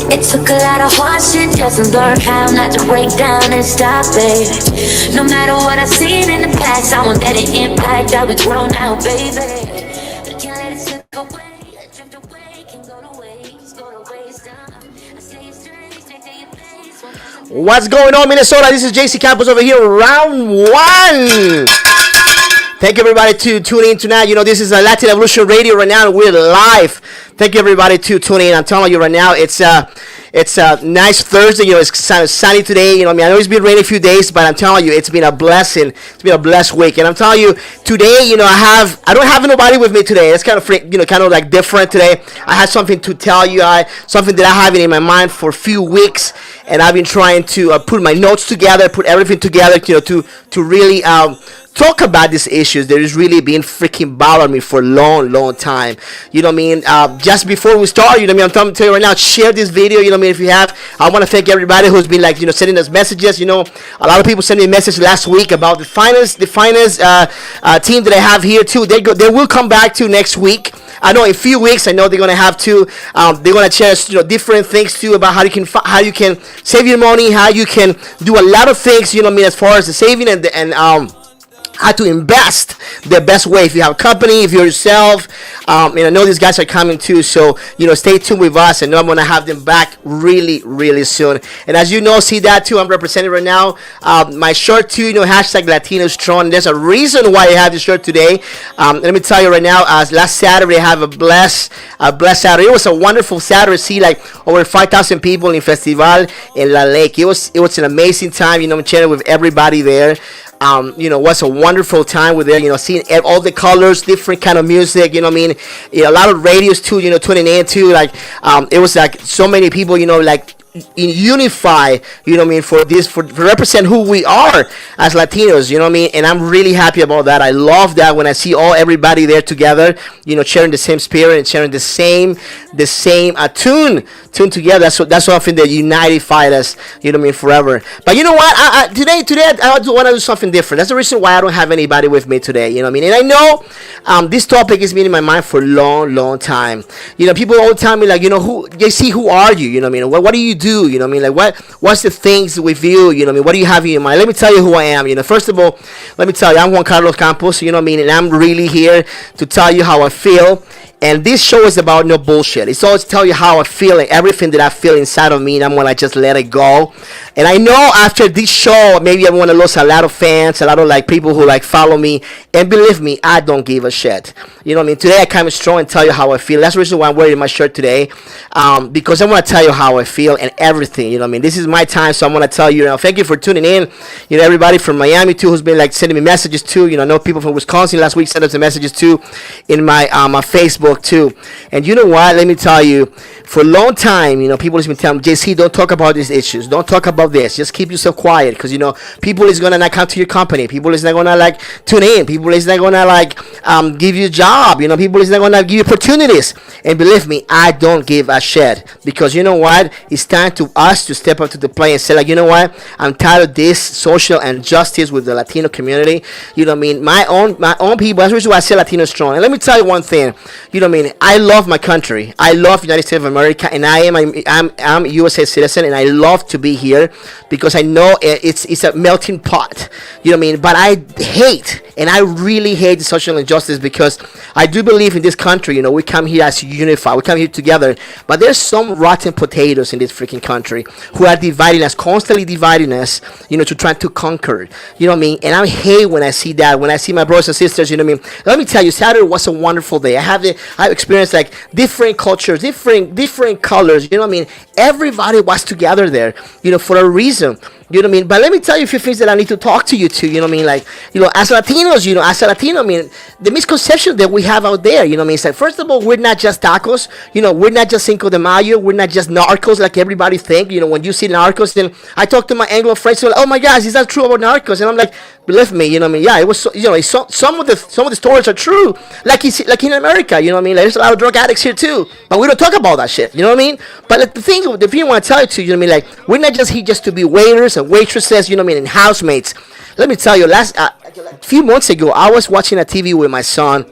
It took a lot of hard shit just to learn how not to break down and stop it. No matter what I've seen in the past, I want that impact that we grow now, baby. I can't let it slip away, drift away, can go to waste, go to waste. I stay straight to your face. What's going on, Minnesota? This is JC Campos over here, round one. Thank you, everybody, to tune in tonight. You know, this is a Latin Evolution Radio right now, and we're live. Thank you, everybody, to tune in. I'm telling you right now, it's a nice Thursday. You know, it's kind of sunny today. You know, I know it's been raining a few days, but I'm telling you, it's been a blessing. It's been a blessed week, and I'm telling you, today, you know, I don't have nobody with me today. It's kind of kind of like different today. I have something to tell you. Something that I have in my mind for a few weeks, and I've been trying to put my notes together, put everything together, you know, to really talk about these issues that has really been freaking bothering me for a long time. You know what I mean? Just before we start, you know what I mean, I'm telling you right now, share this video. You know what I mean? If you have, I want to thank everybody who's been like, you know, sending us messages. You know, a lot of people sent me a message last week about the finest team that I have here too. They will come back to next week. I know in a few weeks. I know they're gonna have to. They're gonna share, you know, different things too about how you can save your money, how you can do a lot of things. You know what I mean, as far as the saving and how to invest the best way. If you have a company, if you're yourself, and I know these guys are coming too, so you know, stay tuned with us. I know I'm gonna have them back really soon. And as you know, see that too, I'm representing right now my shirt too, you know, hashtag Latino Strong. There's a reason why I have this shirt today. Let me tell you right now, last Saturday I have a blessed Saturday. It was a wonderful Saturday. See, like over 5,000 people in Festival in La Lake. It was an amazing time. You know, I'm chatting with everybody there. You know, was a wonderful time with there, you know, seeing all the colors, different kind of music, you know what I mean, you know, a lot of radios too, you know, tuning in too, like, it was like so many people, you know, like, unify, you know what I mean, for represent who we are as Latinos, you know what I mean, and I'm really happy about that. I love that when I see everybody there together, you know, sharing the same spirit and sharing the same tune together. That's something that unified us, you know what I mean, forever. But you know what, today I want to do something different. That's the reason why I don't have anybody with me today, you know what I mean. And I know this topic has been in my mind for a long time. You know, people all tell me, like, you know, who are you, you know what I mean, what do you do, you know what I mean, like what's the things with you, you know what I mean, what do you have in your mind? Let me tell you who I am. You know, first of all, let me tell you, I'm Juan Carlos Campos, you know what I mean, and I'm really here to tell you how I feel. And this show is about no bullshit. It's always tell you how I feel and everything that I feel inside of me, and I'm gonna just let it go. And I know after this show, maybe I'm gonna lose a lot of fans, a lot of like people who like follow me. And believe me, I don't give a shit. You know what I mean? Today I come strong and tell you how I feel. That's the reason why I'm wearing my shirt today, because I want to tell you how I feel and everything. You know what I mean? This is my time, so I'm gonna tell you. Now, thank you for tuning in. You know, everybody from Miami too, who's been like sending me messages too. You know, I know people from Wisconsin last week sent us some messages too in my my Facebook too. And you know what? Let me tell you, for a long time, you know, people has been telling me, JC, don't talk about these issues. Don't talk about this. Just keep yourself quiet, because you know, people is gonna not come to your company. People is not gonna like tune in. People is not gonna like give you a job. You know, people is not gonna give you opportunities. And believe me, I don't give a shit, because you know what? It's time to us to step up to the plate and say, like, you know what? I'm tired of this social injustice with the Latino community. You know what I mean? My own people. That's the reason why I say Latino Strong. And let me tell you one thing. You know what I mean? I love my country. I love United States of America, and I'm a USA citizen, and I love to be here because I know it's a melting pot. You know what I mean? But I hate, and I really hate the social injustice, because I do believe in this country. You know, we come here as unified. We come here together. But there's some rotten potatoes in this freaking country who are dividing us, constantly dividing us. You know, to try to conquer. You know what I mean? And I hate when I see that. When I see my brothers and sisters. You know what I mean? Let me tell you, Saturday was a wonderful day. I've experienced like different cultures, different colors. You know what I mean? Everybody was together there, you know, for a reason. You know what I mean? But let me tell you a few things that I need to talk to you to. You know what I mean? Like, you know, as Latinos, you know, as a Latino, I mean, the misconception that we have out there, you know what I mean? It's like, first of all, we're not just tacos. You know, we're not just Cinco de Mayo. We're not just narcos like everybody think. You know, when you see narcos, and I talk to my Anglo friends, so like, oh my gosh, is that true about narcos? And I'm like, believe me, you know what I mean? Yeah, it was, you know, some of the stories are true. Like in America, you know what I mean? Like, there's a lot of drug addicts here too. But we don't talk about that shit. You know what I mean? But like, the thing I want to tell you to, you know what I mean? Like, we're not just here just to be waiters and waitresses, you know what I mean, and housemates. Let me tell you, a few months ago, I was watching a TV with my son,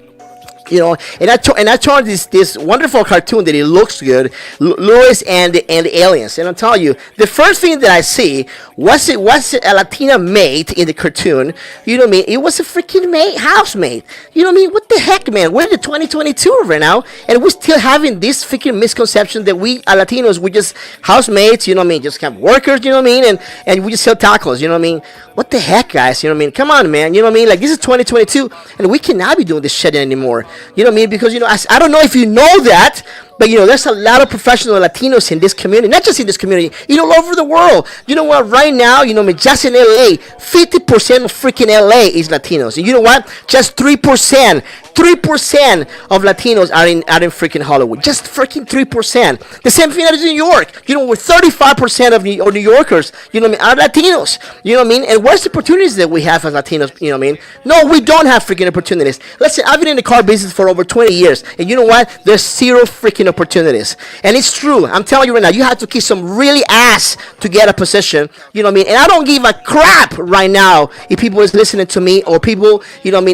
And I turned this wonderful cartoon that it looks good, Lewis and the aliens. And I'll tell you, the first thing that I see was a Latina maid in the cartoon. You know what I mean? It was a freaking housemaid. You know what I mean? What the heck, man? We're in 2022 right now, and we're still having this freaking misconception that we are Latinos, we just housemates. You know what I mean? Just kind of workers. You know what I mean? And we just sell tacos. You know what I mean? What the heck, guys? You know what I mean? Come on, man. You know what I mean? Like, this is 2022, and we cannot be doing this shit anymore. You know what I mean? Because, I don't know if you know that, but, there's a lot of professional Latinos in this community, not just in this community, all over the world. You know what? Right now, just in LA, 50% of freaking LA is Latinos. And you know what? Just 3%. 3% of Latinos are in freaking Hollywood. Just freaking 3%. The same thing as in New York. With 35% of New Yorkers, are Latinos. You know what I mean? And where's the opportunities that we have as Latinos? You know what I mean? No, we don't have freaking opportunities. Listen, I've been in the car business for over 20 years. And you know what? There's zero freaking opportunities. And it's true. I'm telling you right now, you have to kiss some really ass to get a position. You know what I mean? And I don't give a crap right now if people is listening to me or people,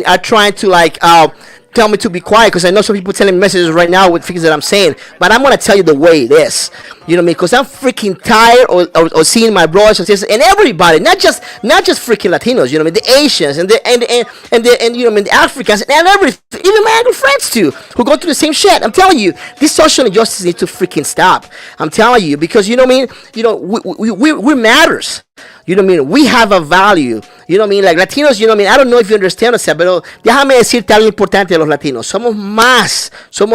are trying to tell me to be quiet, because I know some people telling me messages right now with things that I'm saying, but I'm gonna tell you the way it is. You know what I mean? Because I'm freaking tired of seeing my brothers and sisters and everybody, not just freaking Latinos. You know what I mean? The Asians and the you know what I mean, the Africans and everything, even my Anglo friends too, who go through the same shit. I'm telling you, this social injustice needs to freaking stop. I'm telling you, because you know what I mean? We matters. You know what I mean? We have a value. You know what I mean? Like Latinos, you know what I mean? I don't know if you understand, o sea, pero déjame decirte algo importante de los latinos. Somos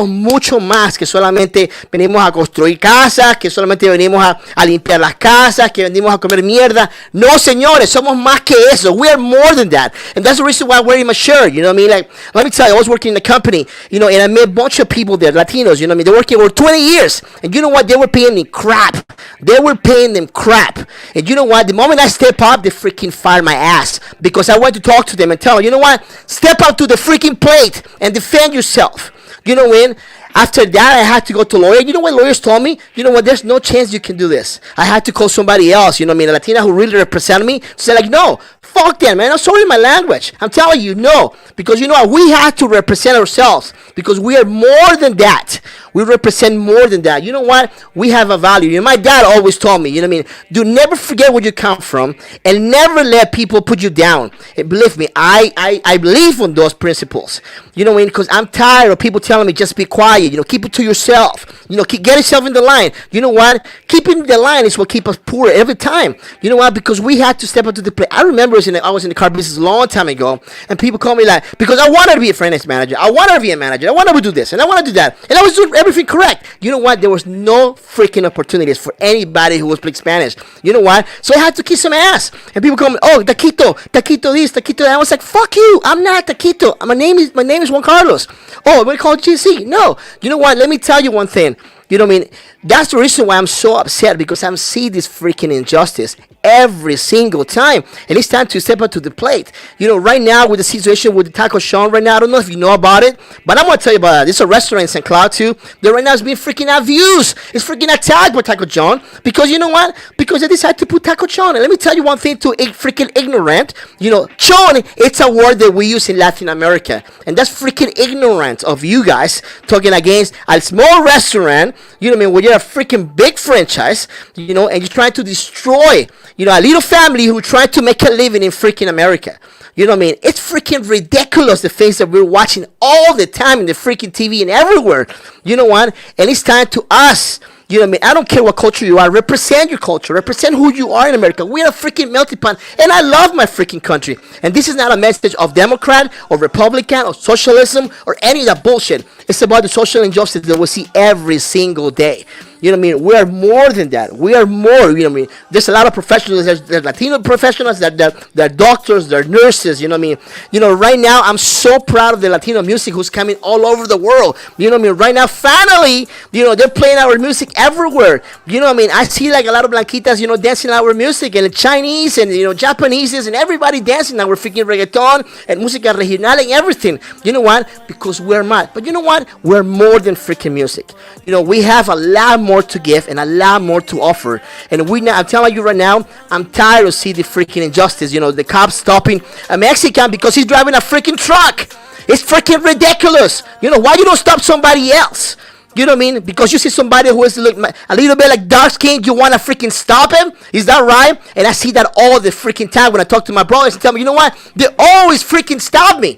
mucho más que solamente venimos a construir casas, que solamente venimos a limpiar las casas, que venimos a comer mierda. No, señores, somos más que eso. We are more than that. And that's the reason why I'm wearing my shirt. You know what I mean? Like, let me tell you, I was working in a company, and I met a bunch of people there, Latinos, you know what I mean? They're working over 20 years. And you know what? They were paying me crap. They were paying them crap. And you know what? The moment I step up, they freaking fired my ass, because I went to talk to them and tell them, you know what? Step up to the freaking plate and defend yourself. You know when? After that, I had to go to a lawyer. You know what lawyers told me? You know what? There's no chance you can do this. I had to call somebody else, you know what I mean, a Latina who really represented me. To say like, no, fuck that, man. I'm sorry my language. I'm telling you, no. Because you know what? We have to represent ourselves, because we are more than that. We represent more than that. You know what? We have a value. You know, my dad always told me, you know what I mean? Do never forget where you come from, and never let people put you down. And believe me, I believe in those principles. You know what I mean? Because I'm tired of people telling me just be quiet. You know, keep it to yourself. You know, get yourself in the line. You know what? Keeping the line is what keeps us poor every time. You know what? Because we had to step up to the plate. I remember I was in the car business a long time ago, and people call me like, because I wanted to be a finance manager. I wanted to be a manager. I wanted to do this, and I wanted to do that. And I was doing everything correct. You know what? There was no freaking opportunities for anybody who was speaking Spanish. You know what? So I had to kiss some ass. And people call me, oh, taquito this, taquito that. I was like, fuck you. I'm not taquito. My name is Juan Carlos. Oh, I'm going to call GC. No. You know what? Let me tell you one thing. You know what I mean? That's the reason why I'm so upset, because I'm seeing this freaking injustice every single time, and it's time to step up to the plate. You know, right now with the situation with the Taco Sean right now, I don't know if you know about it, but I'm gonna tell you about it. There's a restaurant in St. Cloud too that right now is being freaking abused. It's freaking attacked by Taco John, because you know what? Because they decided to put Taco John. And let me tell you one thing to freaking ignorant. You know, Chon, it's a word that we use in Latin America, and that's freaking ignorant of you guys talking against a small restaurant. You know what I mean? Where you're a freaking big franchise, you know, and you're trying to destroy, you know, a little family who tried to make a living in freaking America. You know what I mean? It's freaking ridiculous, the things that we're watching all the time in the freaking TV and everywhere. You know what? And it's time to us. You know what I mean? I don't care what culture you are. Represent your culture. Represent who you are in America. We're a freaking melting pot. And I love my freaking country. And this is not a message of Democrat or Republican or socialism or any of that bullshit. It's about the social injustice that we see every single day. You know what I mean? We are more than that. We are more, you know what I mean? There's a lot of professionals. There's Latino professionals, they're doctors, they're nurses, you know what I mean? You know, right now, I'm so proud of the Latino music who's coming all over the world. You know what I mean? Right now, finally, you know, they're playing our music everywhere. You know what I mean? I see like a lot of Blanquitas, you know, dancing our music, and Chinese and, you know, Japanese, and everybody dancing our freaking reggaeton and música regional and everything. You know what? Because we're mad. But you know what? We're more than freaking music. You know, we have a lot more more to give and a lot more to offer. And I'm telling you right now, I'm tired of seeing the freaking injustice. The cops stopping a Mexican because he's driving a freaking truck. It's freaking ridiculous. Why you don't stop somebody else? You know what I mean? Because you see somebody who is a little bit like dark skin, you want to freaking stop him? Is that right? And I see that all the freaking time when I talk to my brothers and tell me, you know what? They always freaking stop me.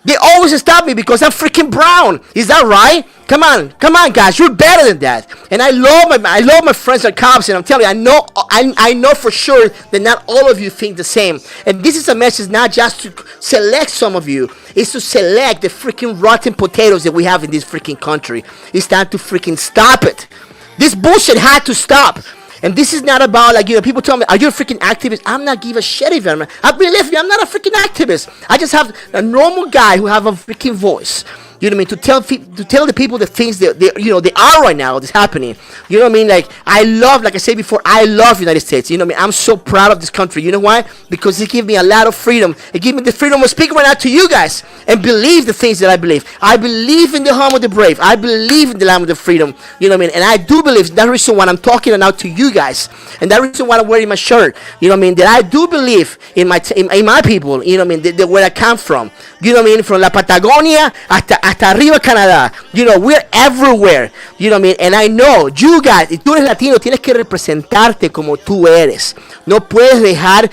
They always stop me because I'm freaking brown. Is that right? Come on, guys, you're better than that. And I love my friends at cops, and I'm telling you, I know for sure that not all of you think the same. And this is a message not just to select some of you, it's to select the freaking rotten potatoes that we have in this freaking country. It's time to freaking stop it. This bullshit had to stop. And this is not about people tell me, are you a freaking activist? I'm not give a shit if I'm. I believe me, I'm not a freaking activist. I just have a normal guy who have a freaking voice. You know what I mean? To tell the people the things that they are right now that's happening. You know what I mean? Like I said before, I love United States. You know what I mean? I'm so proud of this country. You know why? Because it gives me a lot of freedom. It gives me the freedom to speak right now to you guys and believe the things that I believe. I believe in the home of the brave. I believe in the land of the freedom. You know what I mean? And I do believe that's the reason why I'm talking now to you guys. And that's the reason why I'm wearing my shirt. You know what I mean? That I do believe in my people. You know what I mean? Where I come from. You know what I mean? From La Patagonia hasta arriba Canadá. We're everywhere. You know what I mean? And I know, you guys, si tú eres latino, tienes que representarte como tú eres. No puedes dejar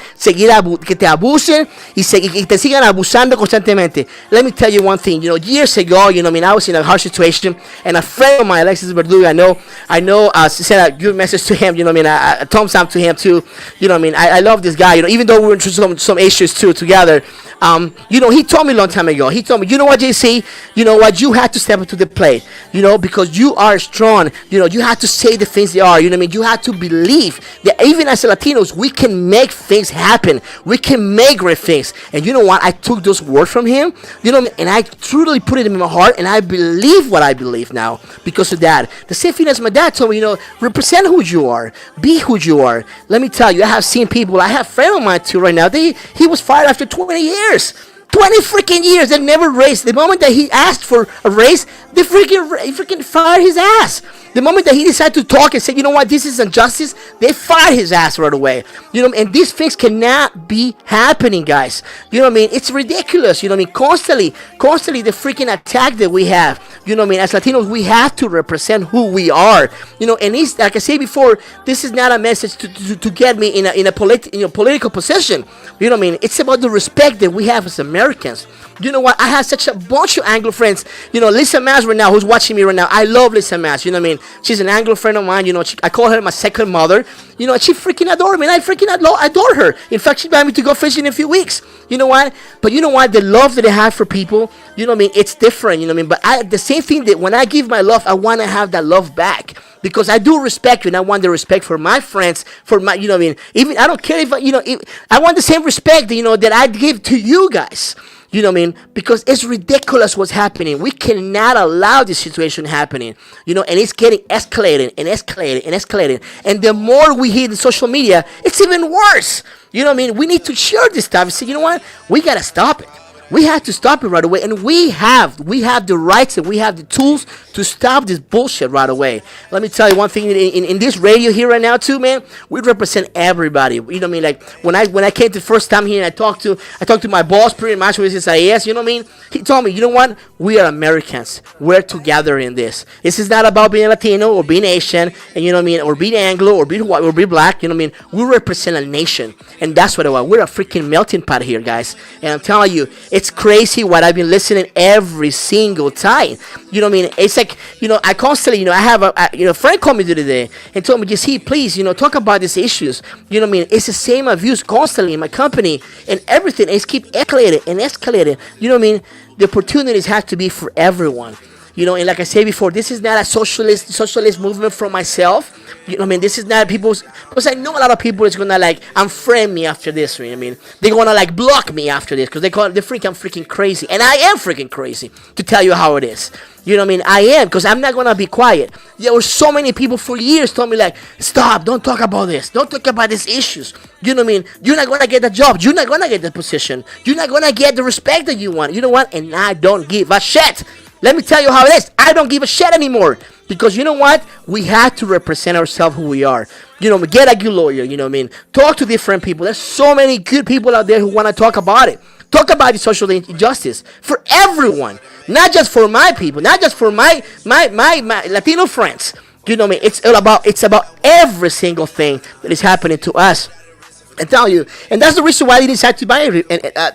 que te abusen y te sigan abusando constantemente. Let me tell you one thing. Years ago, I was in a harsh situation, and a friend of mine, Alexis Verdugo, I know, sent a good message to him. I thumbs up to him too. I love this guy. Even though we were through some issues too together. He told me a long time ago. He told me, you know what, JC? You know what? You have to step up to the plate. Because you are strong. You have to say the things they are. You know what I mean? You have to believe that even as Latinos, we can make things happen. We can make great things. And you know what? I took those words from him. And I truly put it in my heart. And I believe what I believe now because of that. The same thing as my dad told me. Represent who you are. Be who you are. Let me tell you, I have seen people. I have a friend of mine too right now. He was fired after 20 years. 20 freaking years they never raised. The moment that he asked for a raise, they freaking fired his ass. The moment that he decided to talk and say, you know what, this is injustice, they fired his ass right away. And these things cannot be happening, guys. You know what I mean? It's ridiculous. You know what I mean? Constantly the freaking attack that we have. You know what I mean? As Latinos, we have to represent who we are. And it's like I said before, this is not a message to get me in a political position. You know what I mean? It's about the respect that we have as Americans. You know what? I have such a bunch of Anglo friends. Lisa Mass right now, who's watching me right now. I love Lisa Mass. You know what I mean? She's an Anglo friend of mine. I call her my second mother. And she freaking adores me. And I freaking adore her. In fact, she invited me to go fishing in a few weeks. You know what? But you know what? The love that I have for people, you know what I mean? It's different. You know what I mean? But the same thing that when I give my love, I want to have that love back. Because I do respect you, and I want the respect for my friends, for my, you know what I mean? Even, I don't care if I want the same respect, that I give to you guys. You know what I mean? Because it's ridiculous what's happening. We cannot allow this situation happening. And it's getting escalated and escalated and escalated. And the more we hear in social media, it's even worse. You know what I mean? We need to share this stuff and say, you know what? We got to stop it. We have to stop it right away, and we have the rights and we have the tools to stop this bullshit right away. Let me tell you one thing, in this radio here right now too, man, we represent everybody. You know what I mean? Like when I came the first time here and I talked to my boss pretty much with his IAS, you know what I mean? He told me, you know what? We are Americans. We're together in this. This is not about being Latino or being Asian, and you know what I mean, or being Anglo or being white or being black. You know what I mean? We represent a nation, and that's what I want. We're a freaking melting pot here, guys. And I'm telling you, it's crazy what I've been listening every single time. You know what I mean? It's like, I constantly, I have a friend called me the other day and told me, just please, talk about these issues. You know what I mean? It's the same abuse constantly in my company and everything. It's keep escalating and escalating. You know what I mean? The opportunities have to be for everyone. And like I said before, this is not a socialist movement from myself. You know what I mean? This is not because I know a lot of people is gonna unfriend me after this. You know what I mean? They're gonna block me after this because I'm freaking crazy, and I am freaking crazy to tell you how it is. You know what I mean? I am, because I'm not gonna be quiet. There were so many people for years told me stop, don't talk about this, don't talk about these issues. You know what I mean? You're not gonna get the job, you're not gonna get the position, you're not gonna get the respect that you want. You know what? And I don't give a shit. Let me tell you how it is. I don't give a shit anymore. Because you know what? We have to represent ourselves who we are. Get a good lawyer, talk to different people. There's so many good people out there who want to talk about it. Talk about the social injustice for everyone, not just for my people, not just for my Latino friends. It's about every single thing that is happening to us. I tell you, and that's the reason why I decided to buy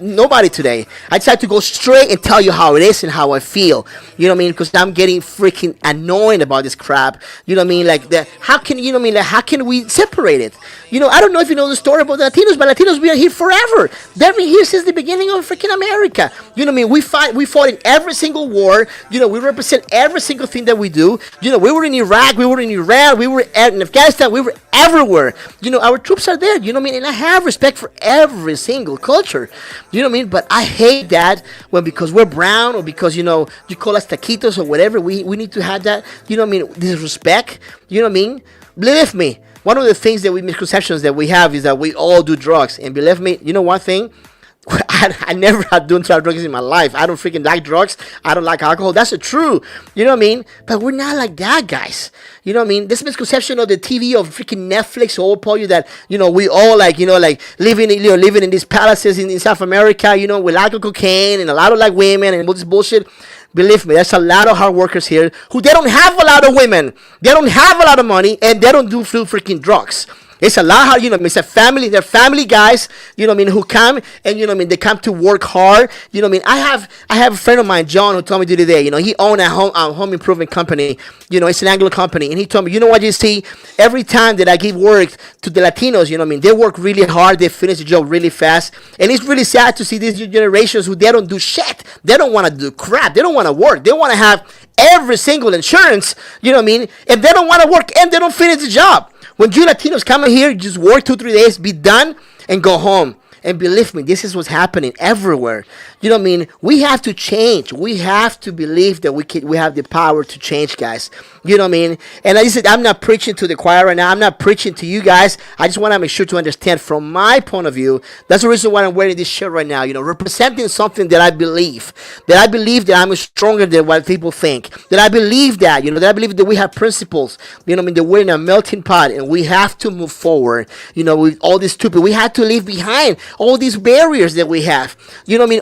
nobody today. I decided to go straight and tell you how it is and how I feel. Because I'm getting freaking annoyed about this crap. How can we separate it? I don't know if you know the story about the Latinos, but Latinos been here forever. They've been here since the beginning of freaking America. We fought in every single war. We represent every single thing that we do. We were in Iraq, we were in Iran, we were in Afghanistan, we were everywhere. Our troops are there. And I have respect for every single culture. But I hate that because we're brown, or because you call us taquitos or whatever. We need to have that. This respect. Believe me. One of the things that misconceptions that we have is that we all do drugs. And believe me, one thing, I never had done drugs in my life. I don't freaking like drugs. I don't like alcohol. That's the truth. But we're not like that, guys. This misconception of the TV of freaking Netflix all tell you that, we all living in these palaces in South America, with alcohol, cocaine, and a lot of women and all this bullshit. Believe me, there's a lot of hard workers here who they don't have a lot of women. They don't have a lot of money, and they don't do freaking drugs. It's a lot hard, it's a family. They're family guys, who come and they come to work hard. I have a friend of mine, John, who told me the other day. He owned a home improvement company. It's an Anglo company, and he told me, what you see every time that I give work to the Latinos, they work really hard. They finish the job really fast, and it's really sad to see these new generations who they don't do shit. They don't want to do crap. They don't want to work. They want to have every single insurance. And they don't want to work, and they don't finish the job. When you Latinos come in here, you just work 2-3 days, be done, and go home. And believe me, this is what's happening everywhere. We have to change. We have to believe that we have the power to change, guys. And I said, I'm not preaching to the choir right now. I'm not preaching to you guys. I just want to make sure to understand from my point of view. That's the reason why I'm wearing this shirt right now. Representing something that I believe. That I believe that I'm stronger than what people think. That I believe that, that I believe that we have principles. That we're in a melting pot and we have to move forward. With all this stupid, we have to leave behind all these barriers that we have. All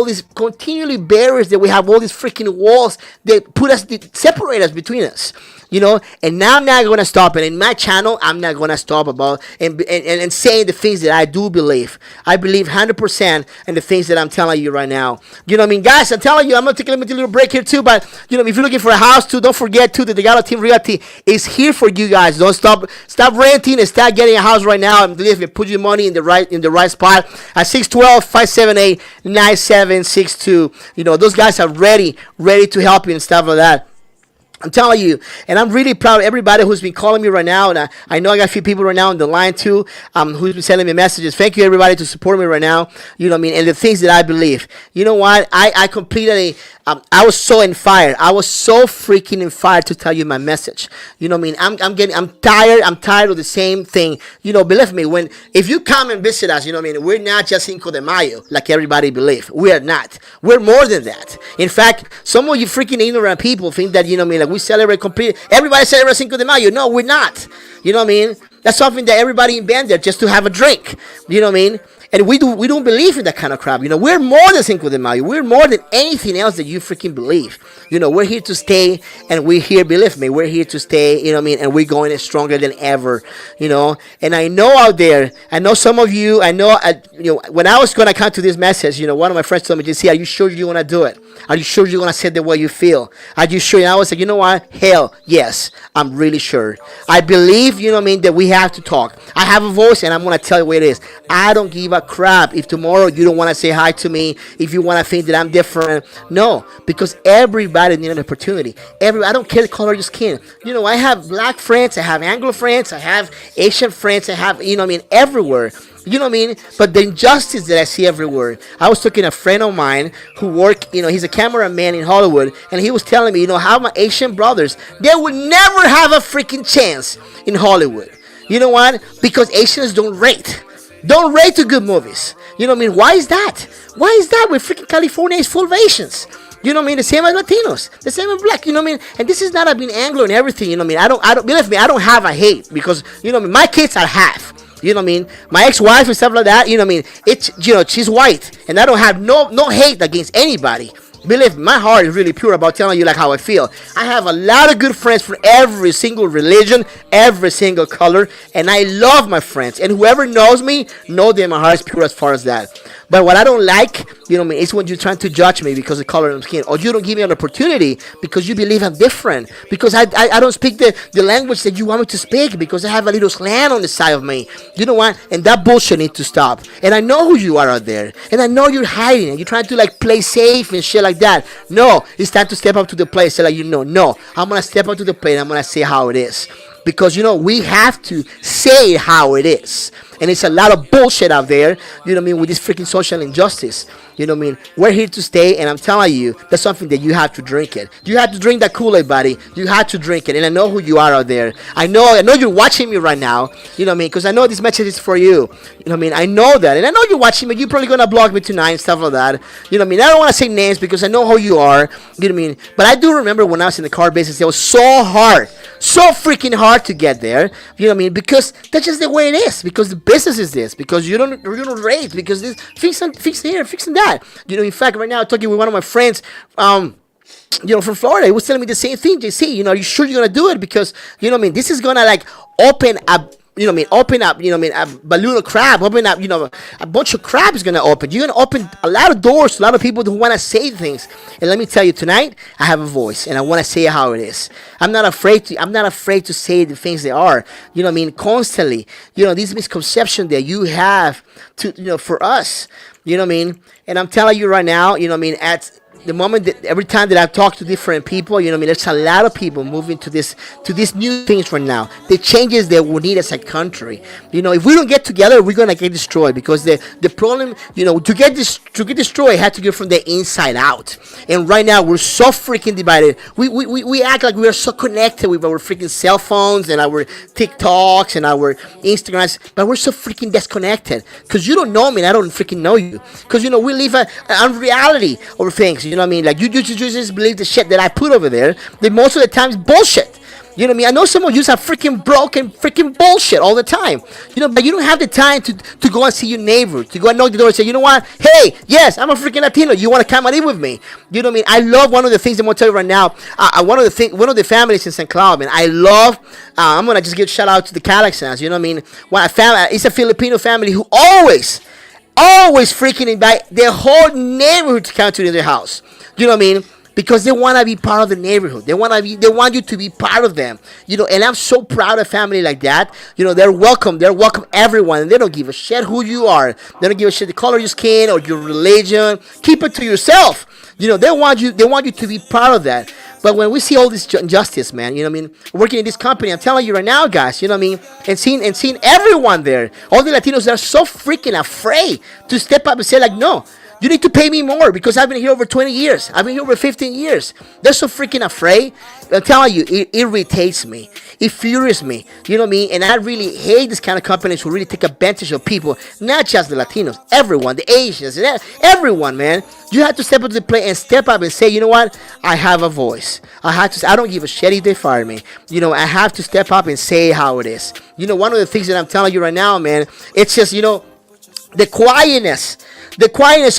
these continually barriers that we have, all these freaking walls that separate us between us. And now I'm not going to stop. And in my channel, I'm not going to stop about and saying the things that I do believe. I believe 100% in the things that I'm telling you right now. Guys, I'm telling you, I'm going to take a little break here too. But, if you're looking for a house too, don't forget too that the Gallo Team Realty is here for you guys. Don't stop renting and start getting a house right now. And believe me, put your money in the right spot at 612-578-9762. Those guys are ready to help you and stuff like that. I'm telling you, and I'm really proud of everybody who's been calling me right now, and I know I got a few people right now on the line too, who's been sending me messages. Thank you everybody to support me right now, and the things that I believe. You know what, I completely, I was so in fire. I was so freaking in fire to tell you my message. I'm tired of the same thing. Believe me, if you come and visit us, we're not just Cinco de Mayo like everybody believe. We are not. We're more than that. In fact, some of you freaking ignorant people think that, we celebrate everybody celebrates Cinco de Mayo. No, we're not. That's something that everybody invented just to have a drink. And we don't believe in that kind of crap. We're more than Cinco de Mayo. We're more than anything else that you freaking believe. We're here to stay, and we're here, believe me, we're here to stay, and we're going stronger than ever, And I know out there, I know some of you, I know, when I was going to come to this message, one of my friends told me, JC, are you sure you want to do it? Are you sure you're going to say the way you feel? Are you sure? And I was like, you know what? Hell, yes, I'm really sure. I believe, that we have to talk. I have a voice, and I'm going to tell you what it is. I don't give a crap if tomorrow you don't want to say hi to me, if you want to think that I'm different. No, because everybody needs an opportunity. I don't care the color of your skin. I have black friends, I have Anglo friends, I have Asian friends, I have, everywhere. But the injustice that I see everywhere. I was talking to a friend of mine who worked, he's a cameraman in Hollywood, and he was telling me, how my Asian brothers, they would never have a freaking chance in Hollywood. You know what? Because Asians don't rate. Don't rate to good movies. Why is that? Why is that? We're freaking California is full of Asians. You know what I mean? The same as Latinos, the same as black. You know what I mean? And this is not I being Anglo and everything. You know what I mean? I don't believe me. I don't have a hate because you know what I mean. My kids are half. You know what I mean? My ex-wife and stuff like that. You know what I mean? It's she's white, and I don't have no hate against anybody. Believe me, my heart is really pure about telling you like how I feel. I have a lot of good friends from every single religion, every single color, and I love my friends. And whoever knows me, know that my heart is pure as far as that. But what I don't like, you know what I mean, is when you're trying to judge me because of the color of my skin, or you don't give me an opportunity because you believe I'm different, because I don't speak the language that you want me to speak, because I have a little slang on the side of me. You know what? And that bullshit needs to stop. And I know who you are out there, and I know you're hiding, and you're trying to like play safe and shit like that. No, it's time to step up to the plate. Say like, no, I'm gonna step up to the plate. And I'm gonna say how it is, because you know we have to say how it is. And it's a lot of bullshit out there, you know what I mean, with this freaking social injustice. You know what I mean? We're here to stay, and I'm telling you, that's something that you have to drink it. You have to drink that Kool-Aid, buddy. You have to drink it, and I know who you are out there. I know you're watching me right now, you know what I mean, because I know this message is for you. You know what I mean? I know that, and I know you're watching me. You're probably going to block me tonight and stuff like that. You know what I mean? I don't want to say names because I know who you are, you know what I mean? But I do remember when I was in the car business, it was so hard, so freaking hard to get there, you know what I mean? Because that's just the way it is, because the business is this, because you don't rate, because this fix here, fixing that. You know, in fact, right now I'm talking with one of my friends, you know, from Florida. He was telling me the same thing. JC, you know, are you sure you're gonna do it? Because you know what I mean, this is gonna like open up. You know what I mean? Open up, you know what I mean? A balloon of crab, open up, you know, a bunch of crab is going to open. You're going to open a lot of doors to a lot of people who want to say things. And let me tell you, tonight, I have a voice, and I want to say how it is. I'm not afraid to say the things they are. You know what I mean? Constantly, you know, this misconception that you have to, you know, for us, you know what I mean? And I'm telling you right now, you know what I mean, at the moment that every time that I talk to different people, you know what I mean, there's a lot of people moving to these new things right now. The changes that we need as a country. You know, if we don't get together, we're gonna get destroyed, because the problem, you know, to get destroyed, had to get from the inside out. And right now we're so freaking divided. We act like we are so connected with our freaking cell phones and our TikToks and our Instagrams, but we're so freaking disconnected. Because you don't know me and I don't freaking know you. Because you know, we live a reality over things. You know what I mean? Like you just believe the shit that I put over there. That most of the time is bullshit. You know what I mean? I know some of you are freaking broken, freaking bullshit all the time. You know, but you don't have the time to go and see your neighbor, to go and knock the door and say, you know what? Hey, yes, I'm a freaking Latino. You want to come and live with me? You know what I mean? I love one of the things I'm gonna tell you right now. One of the families in St. Cloud, man. I love. I'm gonna just give a shout out to the Calaxans. You know what I mean? It's a Filipino family who always freaking invite their whole neighborhood to come to their house. You know what I mean? Because they want to be part of the neighborhood. They want you to be part of them. You know, and I'm so proud of a family like that. You know, they're welcome everyone, and they don't give a shit who you are. They don't give a shit the color of your skin or your religion. Keep it to yourself. You know, they want you to be part of that. But when we see all this injustice, man, you know what I mean, working in this company, I'm telling you right now, guys, you know what I mean, and seeing everyone there, all the Latinos that are so freaking afraid to step up and say like, no, you need to pay me more because I've been here over 20 years. I've been here over 15 years. They're so freaking afraid. I'm telling you, it irritates me. It furious me. You know what I mean? And I really hate this kind of companies who really take advantage of people. Not just the Latinos. Everyone. The Asians. Everyone, man. You have to step up to the plate and step up and say, you know what? I have a voice. I don't give a shit if they fire me. You know, I have to step up and say how it is. You know, one of the things that I'm telling you right now, man, it's just, you know, the quietness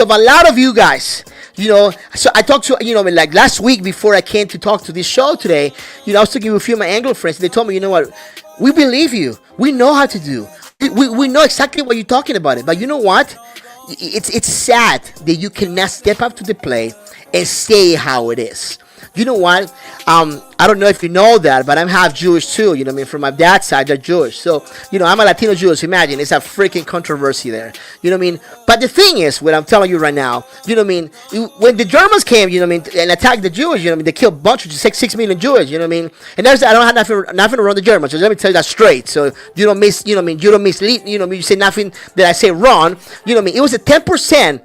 of a lot of you guys. You know, so I talked to, you know, like last week before I came to talk to this show today, you know, I was talking with a few of my Anglo friends. They told me, you know what, we believe you. We know how to do. We know exactly what you're talking about it. But you know what? It's sad that you cannot step up to the plate and say how it is. You know what? I don't know if you know that, but I'm half Jewish too. You know what I mean? From my dad's side, they're Jewish. So, you know, I'm a Latino Jewish. Imagine, it's a freaking controversy there. You know what I mean? But the thing is, what I'm telling you right now, you know what I mean? When the Germans came, you know what I mean, and attacked the Jews, you know what I mean? They killed a bunch of 6 million Jews, you know what I mean? And I don't have nothing around the Germans. So let me tell you that straight. So you don't you know what I mean? You don't mislead, you know what I mean? You say nothing that I say wrong. You know what I mean? It was the 10%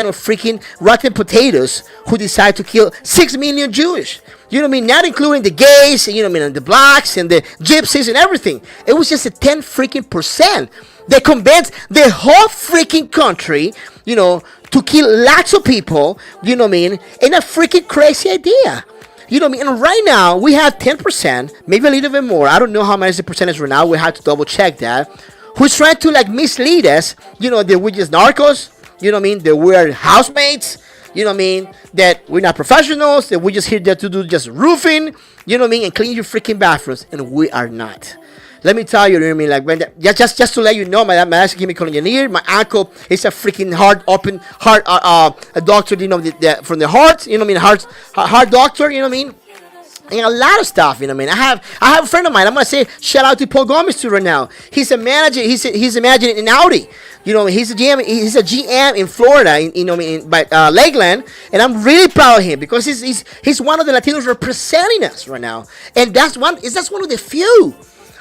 of freaking rotten potatoes who decided to kill 6 million Jewish. You know what I mean? Not including the gays, you know what I mean, and the blacks and the gypsies and everything. It was just a 10 freaking percent that convinced the whole freaking country to kill lots of people, you know what I mean, in a freaking crazy idea. You know what I mean? And right now, we have 10%, maybe a little bit more. I don't know how much is the percentage right now. We have to double check that. Who's trying to like mislead us, that we're just narcos, you know what I mean? That we're housemates, you know what I mean? That we're not professionals, that we're just here there to do just roofing, you know what I mean? And clean your freaking bathrooms. And we are not. Let me tell you, you know what I mean? Like, when just to let you know, my dad's a chemical engineer. My uncle is a freaking heart a doctor, from the heart, you know what I mean? Heart doctor, you know what I mean? And a lot of stuff, you know what I mean? I have a friend of mine. I'm gonna say shout out to Paul Gomez too right now. He's a manager. He's a manager in Audi. You know, he's a GM. He's a GM in Florida, by Lakeland, and I'm really proud of him because he's one of the Latinos representing us right now, and that's one of the few,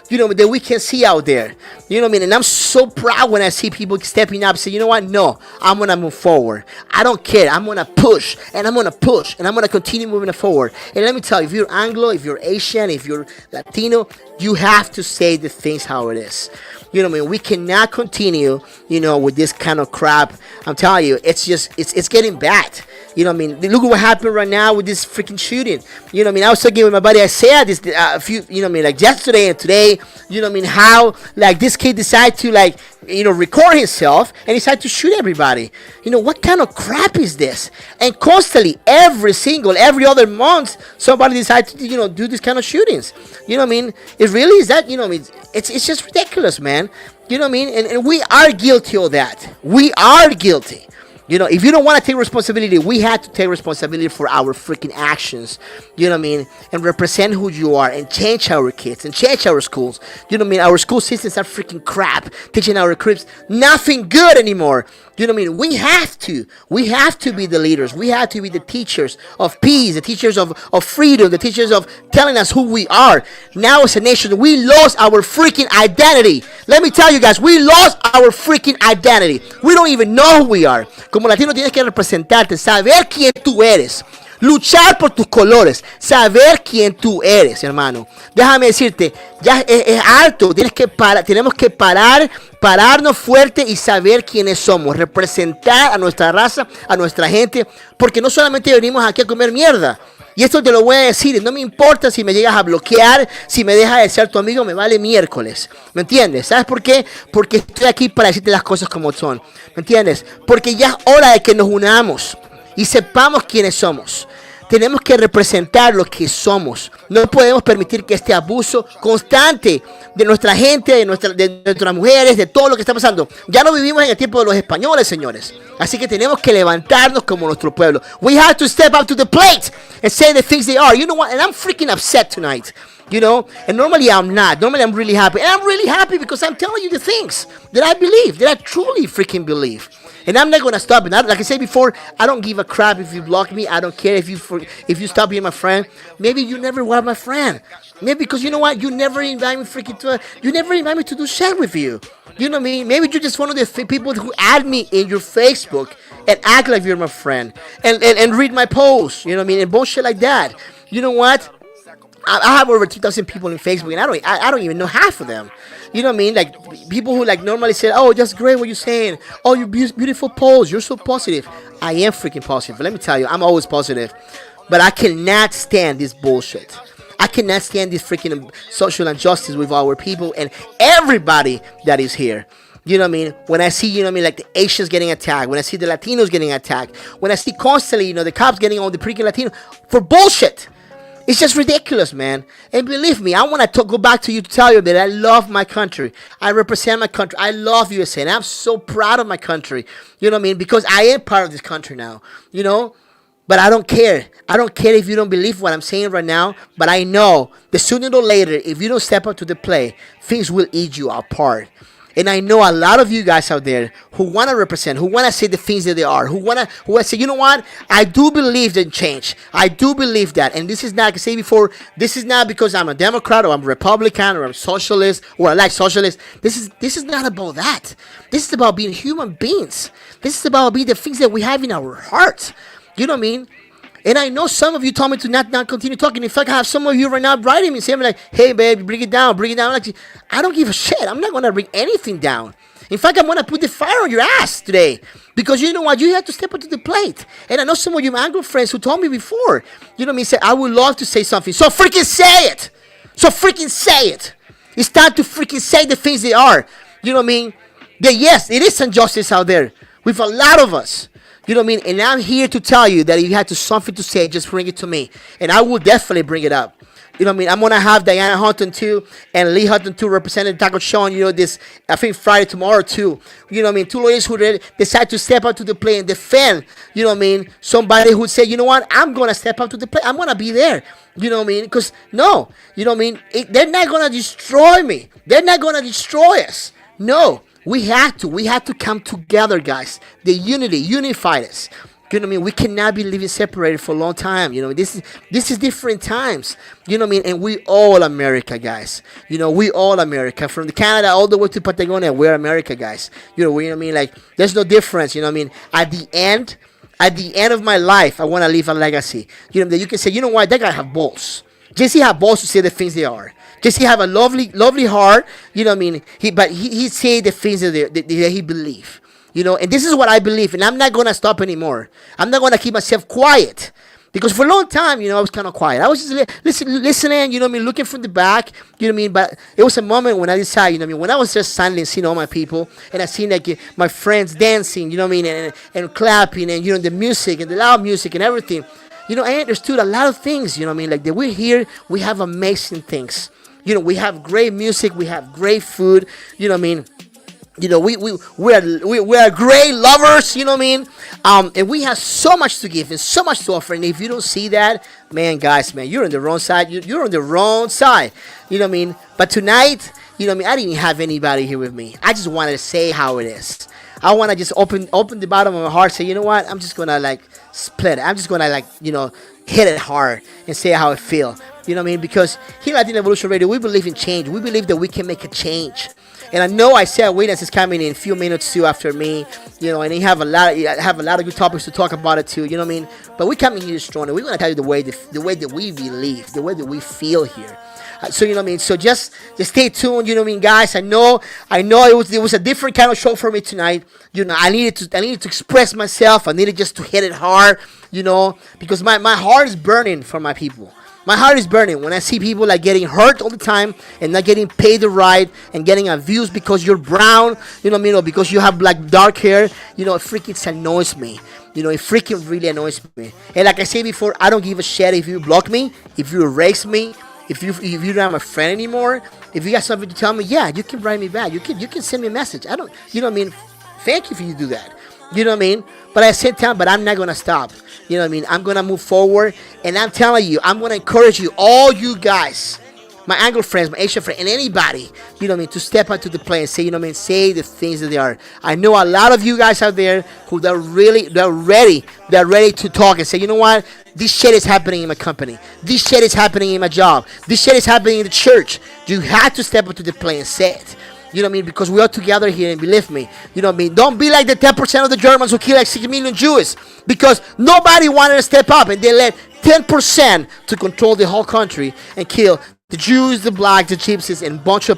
that we can see out there. You know what I mean? And I'm so proud when I see people stepping up and say, you know what? No, I'm going to move forward. I don't care. I'm going to push, and I'm going to push, and I'm going to continue moving forward. And let me tell you, if you're Anglo, if you're Asian, if you're Latino, you have to say the things how it is. You know what I mean? We cannot continue, with this kind of crap. I'm telling you, it's getting bad. You know what I mean? Look at what happened right now with this freaking shooting. You know what I mean? I was talking with my buddy Isaiah this a few, you know what I mean, like yesterday and today. You know what I mean? How like this kid decided to record himself and decided to shoot everybody. What kind of crap is this? And constantly, every other month, somebody decides to do these kind of shootings. You know what I mean? It really is that. You know what I mean? It's just ridiculous, man. You know what I mean? And we are guilty of that. We are guilty. If you don't want to take responsibility, we have to take responsibility for our freaking actions. You know what I mean? And represent who you are and change our kids and change our schools. You know what I mean? Our school systems are freaking crap. Teaching our kids nothing good anymore. You know what I mean? We have to be the leaders. We have to be the teachers of peace, the teachers of freedom, the teachers of telling us who we are. Now as a nation, we lost our freaking identity. Let me tell you guys, we lost our freaking identity. We don't even know who we are. Como latino tienes que representarte, saber quién tú eres. Luchar por tus colores, saber quién tú eres, hermano. Déjame decirte, ya es alto, tenemos que pararnos fuerte y saber quiénes somos, representar a nuestra raza, a nuestra gente, porque no solamente venimos aquí a comer mierda. Y esto te lo voy a decir, no me importa si me llegas a bloquear, si me dejas de ser tu amigo, me vale miércoles. ¿Me entiendes? ¿Sabes por qué? Porque estoy aquí para decirte las cosas como son. ¿Me entiendes? Porque ya es hora de que nos unamos y sepamos quiénes somos. Tenemos que representar lo que somos. No podemos permitir que este abuso constante de nuestra gente, de nuestras mujeres, de todo lo que está pasando. Ya no vivimos en el tiempo de los españoles, señores. Así que tenemos que levantarnos como nuestro pueblo. We have to step up to the plate and say the things they are. You know what? And I'm freaking upset tonight. And normally I'm not. Normally I'm really happy. And I'm really happy because I'm telling you the things that I believe, that I truly freaking believe. And I'm not going to stop. And like I said before, I don't give a crap if you block me. I don't care if you stop being my friend. Maybe you never were my friend. Maybe because you know what? You never invite me you never invite me to do shit with you. You know what I mean? Maybe you're just one of the people who add me in your Facebook and act like you're my friend. And read my posts. You know what I mean? And bullshit like that. You know what? I have over 2,000 people in Facebook, and I don't even know half of them. You know what I mean? Like people who normally say, "Oh, that's great what you're saying. Oh, you beautiful post. You're so positive." I am freaking positive. Let me tell you, I'm always positive. But I cannot stand this bullshit. I cannot stand this freaking social injustice with our people and everybody that is here. You know what I mean? When I see, like the Asians getting attacked, when I see the Latinos getting attacked, when I see constantly, the cops getting on the freaking Latino for bullshit. It's just ridiculous, man. And believe me, I want to go back to you to tell you that I love my country. I represent my country. I love USA, and I'm so proud of my country. You know what I mean? Because I am part of this country now, But I don't care. I don't care if you don't believe what I'm saying right now. But I know that sooner or later, if you don't step up to the plate, things will eat you apart. And I know a lot of you guys out there who want to represent, who want to say the things that they are, who want to say, you know what? I do believe in change. I do believe that. And this is not, like I said before, this is not because I'm a Democrat or I'm a Republican or I'm socialist or I like socialists. This is not about that. This is about being human beings. This is about being the things that we have in our hearts. You know what I mean? And I know some of you told me to not continue talking. In fact, I have some of you right now writing me saying like, "Hey, babe, bring it down, bring it down." Like, I don't give a shit. I'm not gonna bring anything down. In fact, I'm gonna put the fire on your ass today because you know what? You have to step up to the plate. And I know some of you Anglo friends who told me before, you know what I mean, said, "I would love to say something." So freaking say it. So freaking say it. It's time to freaking say the things they are. You know what I mean? That yes, it is injustice out there with a lot of us. You know what I mean? And I'm here to tell you that if you have something to say, just bring it to me. And I will definitely bring it up. You know what I mean? I'm going to have Diana Hunton too and Lee Hunton too representing Taco Sean, you know, this, I think Friday, tomorrow too. You know what I mean? Two lawyers who decide to step up to the plate and defend, you know what I mean? Somebody who say, you know what? I'm going to step up to the plate. I'm going to be there. You know what I mean? Because, no, you know what I mean? They're not going to destroy me. They're not going to destroy us. No. We have to come together, guys. The unity unified us. You know what I mean? We cannot be living separated for a long time. You know, this is different times. You know what I mean? And we all America, guys. You know, we all America. From Canada all the way to Patagonia, we're America, guys. You know what I mean? Like, there's no difference. You know what I mean? At the end of my life, I want to leave a legacy. You know, that you can say, you know what? That guy have balls. Jesse have balls to say the things they are. Jesse have a lovely heart, you know what I mean? He say the things that he believe, you know, and this is what I believe, and I'm not gonna stop anymore. I'm not gonna keep myself quiet, because for a long time, you know, I was kind of quiet. I was just listening, you know what I mean, looking from the back, you know what I mean. But it was a moment when I decided, you know what I mean, when I was just silently seeing all my people, and I seen like my friends dancing, you know what I mean, and clapping, and you know the music and the loud music and everything. You know, I understood a lot of things, you know what I mean, like that we're here, we have amazing things. You know, we have great music, we have great food, you know what I mean? You know, we are great lovers, you know what I mean? And we have so much to give and so much to offer. And if you don't see that, man, guys, man, you're on the wrong side. You're on the wrong side, you know what I mean? But tonight, you know what I mean, I didn't have anybody here with me. I just wanted to say how it is. I want to just open the bottom of my heart, say, you know what? I'm just going to, like, split it. I'm just going to, like, you know, hit it hard and say how I feel. You know what I mean? Because here at Latino Evolution Radio, we believe in change. We believe that we can make a change. And I know I said Witness is coming in a few minutes too after me, you know, and he have a lot of good topics to talk about it too, you know what I mean? But we coming here strong, and we're gonna tell you the way that we believe, the way that we feel here. So you know what I mean. So just stay tuned. You know what I mean, guys. I know it was a different kind of show for me tonight. You know, I needed to express myself. I needed just to hit it hard. You know, because my heart is burning for my people. My heart is burning when I see people like getting hurt all the time and not getting paid the right and getting abused because you're brown, you know what I mean, or because you have like dark hair. You know, it freaking annoys me. You know, it freaking really annoys me. And like I said before, I don't give a shit if you block me, if you erase me, if you're not my friend anymore. If you got something to tell me, yeah, you can write me back. You can send me a message. I don't, you know what I mean. Thank you for you do that. You know what I mean? But at the same time, I'm not gonna stop. You know what I mean? I'm gonna move forward, and I'm telling you, I'm gonna encourage you, all you guys, my Anglo friends, my Asian friends, and anybody, you know what I mean, to step out to the plate and say, you know what I mean, say the things that they are. I know a lot of you guys out there who they're ready to talk and say, you know what, this shit is happening in my company. This shit is happening in my job. This shit is happening in the church. You have to step up to the plate and say it. You know what I mean? Because we are together here, and believe me, you know what I mean? Don't be like the 10% of the Germans who kill like 6 million Jews, because nobody wanted to step up, and they let 10% to control the whole country and kill the Jews, the blacks, the gypsies, and bunch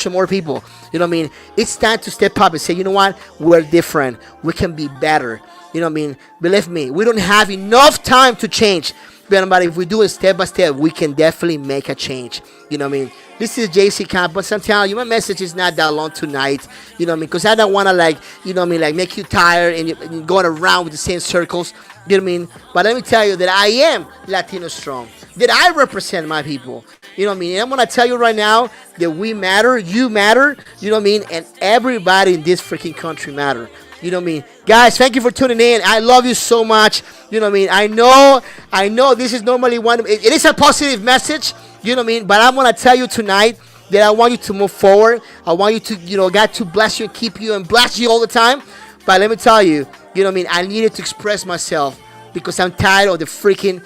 of more people. You know what I mean? It's time to step up and say, you know what? We're different. We can be better. You know what I mean? Believe me, we don't have enough time to change. But if we do it step by step, we can definitely make a change. You know what I mean? This is JC Campos. I'm telling you, my message is not that long tonight. You know what I mean? Because I don't want to, like, you know what I mean, like make you tired and you're going around with the same circles. You know what I mean? But let me tell you that I am Latino strong. That I represent my people. You know what I mean? And I'm going to tell you right now that we matter, you matter, you know what I mean? And everybody in this freaking country matter. You know what I mean? Guys, thank you for tuning in. I love you so much. You know what I mean? I know this is normally it is a positive message. You know what I mean? But I'm going to tell you tonight that I want you to move forward. I want you to, you know, God to bless you and keep you and bless you all the time. But let me tell you, you know what I mean? I needed to express myself because I'm tired of the freaking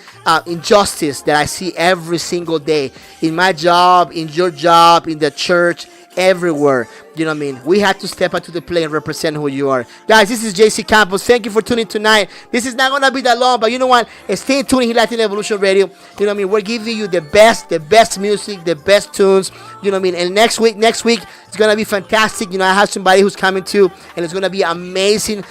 injustice that I see every single day in my job, in your job, in the church, everywhere. You know what I mean? We have to step up to the plate and represent who you are. Guys, this is JC Campos. Thank you for tuning tonight. This is not going to be that long, but you know what? Stay tuned here, Latin Evolution Radio. You know what I mean? We're giving you the best music, the best tunes. You know what I mean? And next week, it's going to be fantastic. You know, I have somebody who's coming too, and it's going to be amazing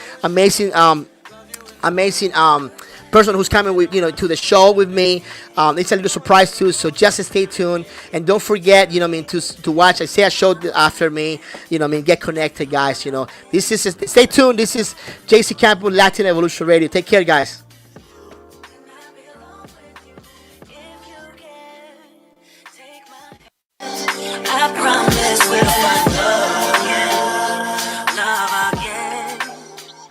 person who's coming with to the show with me. It's a little surprise too, so just stay tuned and don't forget to watch Isaiah show after me. Get connected, guys. This is stay tuned. This is JC Campos, Latin Evolution Radio. Take care, guys.